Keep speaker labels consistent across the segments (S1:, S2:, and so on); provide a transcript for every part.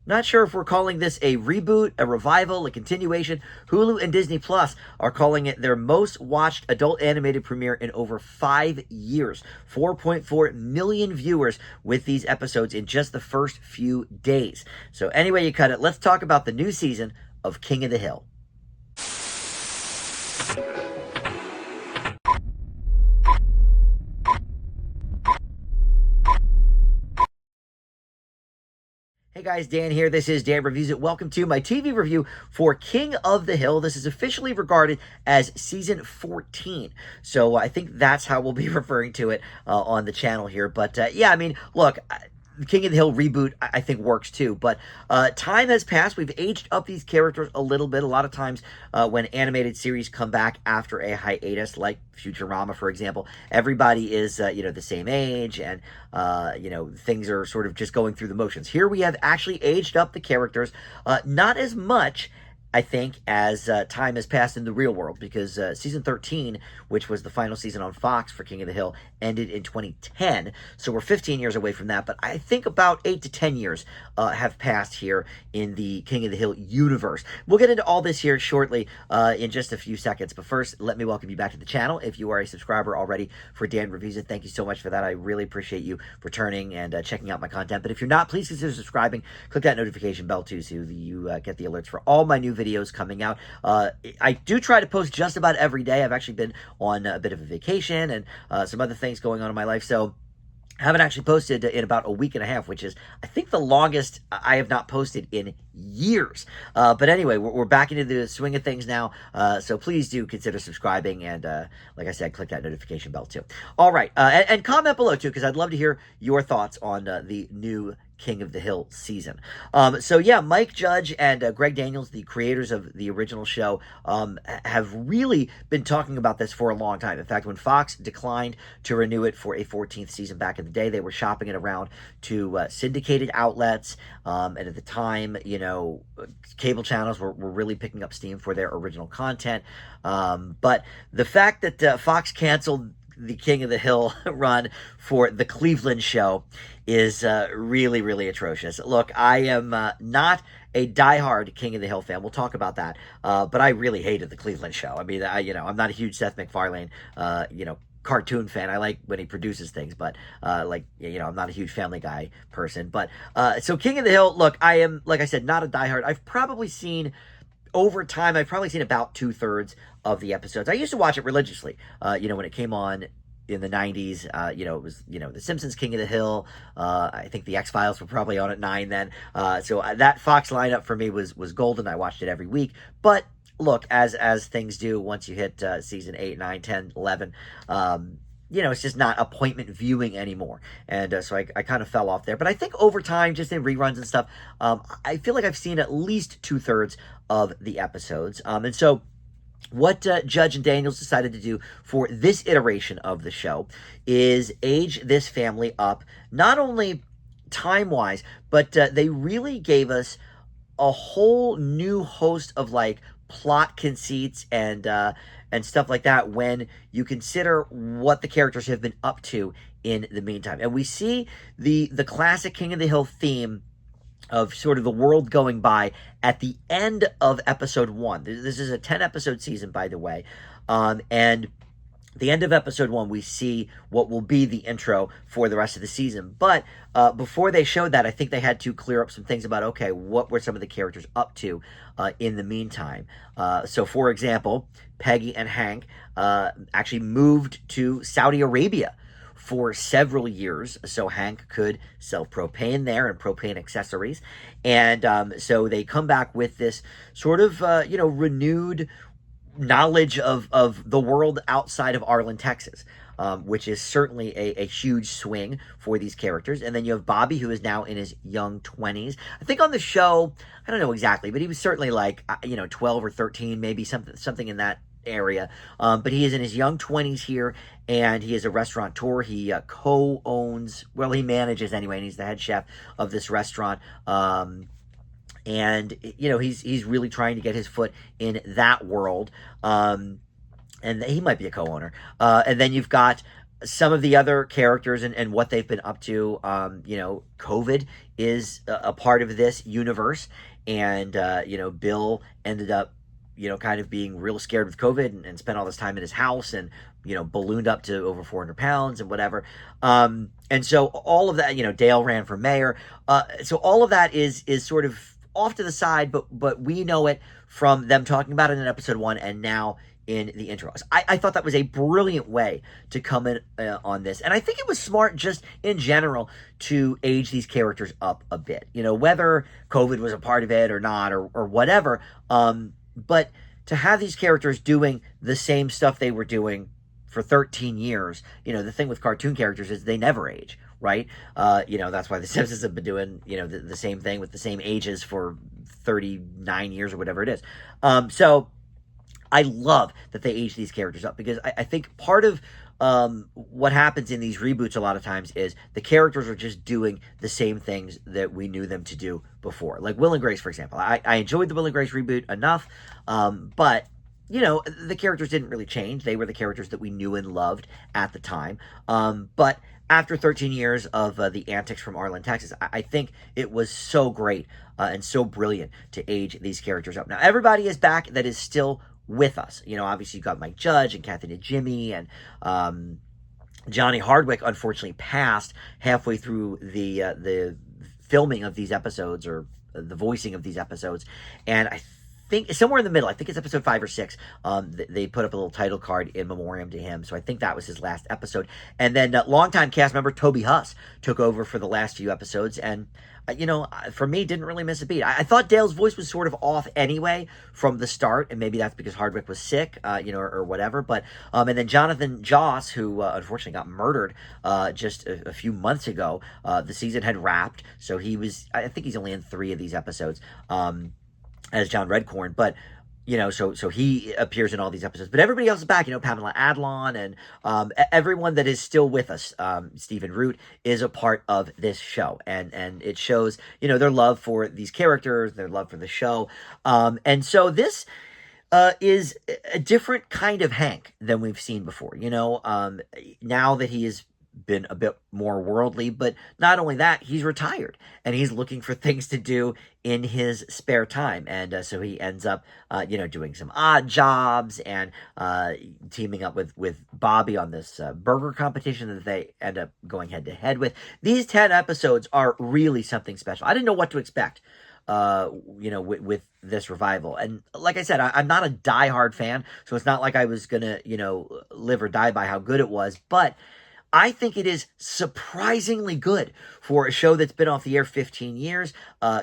S1: Not sure if we're calling this a reboot, a revival, a continuation. Hulu and Disney Plus are calling it their most watched adult animated premiere in over 5 years. 4.4 million viewers with these episodes in just the first few days. So, anyway, you cut it. Let's talk about the new season of King of the Hill. Hey guys, Dan here. This is Dan Reviews It. Welcome to my TV review for King of the Hill. This is officially regarded as season 14. So I think that's how we'll be referring to it on the channel here. But yeah, I mean, look, the King of the Hill reboot, I think, works too. But time has passed. We've aged up these characters a little bit. A lot of times when animated series come back after a hiatus, like Futurama, for example, everybody is, the same age, and, things are sort of just going through the motions. Here we have actually aged up the characters, not as much, I think, as time has passed in the real world, because season 13, which was the final season on Fox for King of the Hill, ended in 2010. So we're 15 years away from that. But I think about 8 to 10 years have passed here in the King of the Hill universe. We'll get into all this here shortly in just a few seconds. But first, let me welcome you back to the channel. If you are a subscriber already for Dan Reviews It, thank you so much for that. I really appreciate you returning and checking out my content. But if you're not, please consider subscribing. Click that notification bell too, so you get the alerts for all my new videos coming out. I do try to post just about every day. I've actually been on a bit of a vacation and some other things going on in my life, so I haven't actually posted in about a week and a half, which is, I think, the longest I have not posted in years. But anyway, we're back into the swing of things now, so please do consider subscribing, and like I said, click that notification bell too. All right, and comment below too, because I'd love to hear your thoughts on the new King of the Hill season. So yeah, Mike Judge and Greg Daniels, the creators of the original show, have really been talking about this for a long time. In fact, when Fox declined to renew it for a 14th season back in the day, they were shopping it around to syndicated outlets, and at the time, cable channels were really picking up steam for their original content. But the fact that Fox canceled the King of the Hill run for the Cleveland show is really, really atrocious. Look, I am not a diehard King of the Hill fan. We'll talk about that. But I really hated the Cleveland show. I mean, I'm not a huge Seth MacFarlane, cartoon fan. I like when he produces things, but I'm not a huge Family Guy person. But so King of the Hill, look, I am, like I said, not a diehard. I've probably seen, over time, I've probably seen about 2/3 of the episodes. I used to watch it religiously, when it came on in the 90s. It was, The Simpsons, King of the Hill. I think the X-Files were probably on at 9 then. So that Fox lineup for me was golden. I watched it every week. But look, as things do, once you hit season 8, 9, 10, 11, it's just not appointment viewing anymore. And so I kind of fell off there. But I think over time, just in reruns and stuff, I feel like I've seen at least 2/3 of the episodes. And so what Judge and Daniels decided to do for this iteration of the show is age this family up, not only time-wise, but they really gave us a whole new host of, plot conceits and stuff like that when you consider what the characters have been up to in the meantime. And we see the classic King of the Hill theme of sort of the world going by at the end of episode 1. This is a 10-episode season, by the way. And the end of episode 1, we see what will be the intro for the rest of the season. But before they showed that, I think they had to clear up some things about, okay, what were some of the characters up to in the meantime. So, for example, Peggy and Hank actually moved to Saudi Arabia for several years, so Hank could sell propane there and propane accessories. And so they come back with this sort of, renewed knowledge of the world outside of Arlen, Texas, which is certainly a huge swing for these characters. And then you have Bobby, who is now in his young 20s. I think on the show, I don't know exactly, but he was certainly 12 or 13, maybe something in that area. But he is in his young 20s here, and he is a restaurateur. He co-owns, well, he manages anyway, and he's the head chef of this restaurant. And he's really trying to get his foot in that world. And he might be a co-owner. And then you've got some of the other characters and what they've been up to. COVID is a part of this universe, and Bill ended up kind of being real scared with COVID, and spent all this time in his house, and ballooned up to over 400 pounds and whatever. And so all of that, Dale ran for mayor. So all of that is sort of off to the side, but we know it from them talking about it in episode 1, and now in the intros. I thought that was a brilliant way to come in on this. And I think it was smart just in general to age these characters up a bit. Whether COVID was a part of it or not, or whatever. But to have these characters doing the same stuff they were doing for 13 years, the thing with cartoon characters is they never age, right? That's why the Simpsons have been doing, the same thing with the same ages for 39 years or whatever it is. So I love that they age these characters up, because I think part of what happens in these reboots a lot of times is the characters are just doing the same things that we knew them to do before. Like Will and Grace, for example. I enjoyed the Will and Grace reboot enough, but the characters didn't really change. They were the characters that we knew and loved at the time. But after 13 years of the antics from Arlen, Texas, I think it was so great and so brilliant to age these characters up. Now, everybody is back that is still with us. Obviously you've got Mike Judge and Kathy Najimy, and Johnny Hardwick unfortunately passed halfway through the filming of these episodes, or the voicing of these episodes. And I think somewhere in the middle, I think it's episode 5 or 6, they put up a little title card in memoriam to him. So I think that was his last episode. And then longtime cast member Toby Huss took over for the last few episodes, and for me, didn't really miss a beat. I thought Dale's voice was sort of off anyway from the start, and maybe that's because Hardwick was sick, or whatever. But and then Jonathan Joss, who unfortunately got murdered just a few months ago. The season had wrapped, so I think he's only in 3 of these episodes as John Redcorn, but. So he appears in all these episodes, but everybody else is back. Pamela Adlon, and everyone that is still with us. Stephen Root is a part of this show, and it shows their love for these characters, their love for the show, and so this is a different kind of Hank than we've seen before. Now that he is been a bit more worldly, but not only that, he's retired and he's looking for things to do in his spare time, and so he ends up doing some odd jobs, and teaming up with Bobby on this burger competition that they end up going head to head with. These 10 episodes are really something special. I didn't know what to expect with this revival. And like I said, I'm not a diehard fan, so it's not like I was gonna live or die by how good it was, but I think it is surprisingly good for a show that's been off the air 15 years.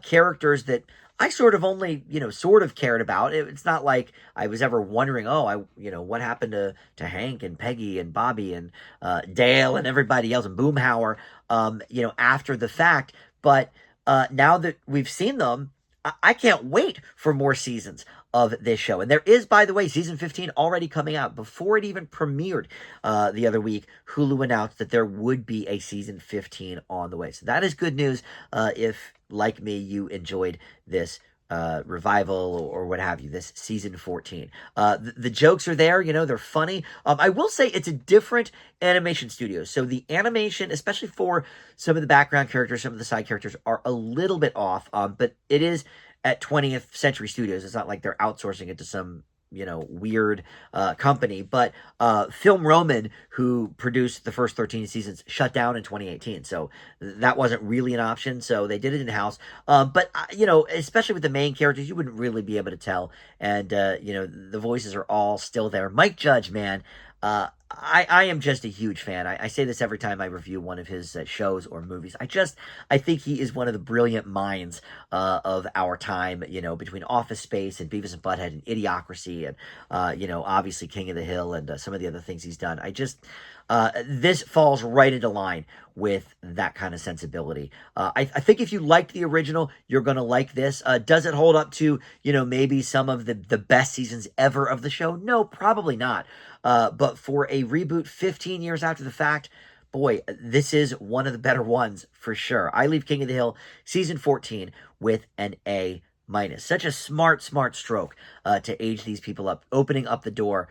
S1: Characters that I sort of only, sort of cared about. It's not like I was ever wondering, what happened to Hank and Peggy and Bobby and Dale and everybody else and Boomhauer, after the fact. But now that we've seen them, I can't wait for more seasons of this show. And there is, by the way, season 15 already coming out. Before it even premiered the other week, Hulu announced that there would be a season 15 on the way. So that is good news if, like me, you enjoyed this revival or what have you, this season 14. The jokes are there, they're funny. I will say it's a different animation studio. So the animation, especially for some of the background characters, some of the side characters, are a little bit off, but it is at 20th Century Studios. It's not like they're outsourcing it to some weird company. But Film Roman, who produced the first 13 seasons, shut down in 2018. So that wasn't really an option. So they did it in-house. But, especially with the main characters, you wouldn't really be able to tell. And, the voices are all still there. Mike Judge, man, I am just a huge fan. I say this every time I review one of his shows or movies. I think he is one of the brilliant minds of our time, between Office Space and Beavis and Butthead and Idiocracy and, obviously King of the Hill and some of the other things he's done. This falls right into line with that kind of sensibility. I think if you liked the original, you're going to like this. Does it hold up to, maybe some of the best seasons ever of the show? No, probably not. But for a reboot 15 years after the fact, boy, this is one of the better ones for sure. I leave King of the Hill season 14 with an A-. Such a smart stroke to age these people up, opening up the door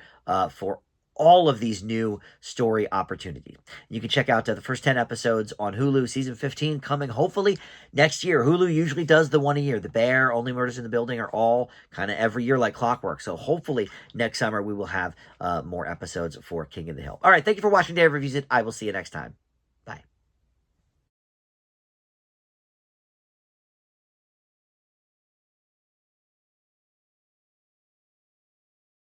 S1: for all of these new story opportunities. You can check out the first 10 episodes on Hulu. Season 15 coming hopefully next year. Hulu usually does the one a year. The Bear, Only Murders in the Building are all kind of every year like clockwork. So hopefully next summer we will have more episodes for King of the Hill. All right, thank you for watching Dave Reviews It. I will see you next time.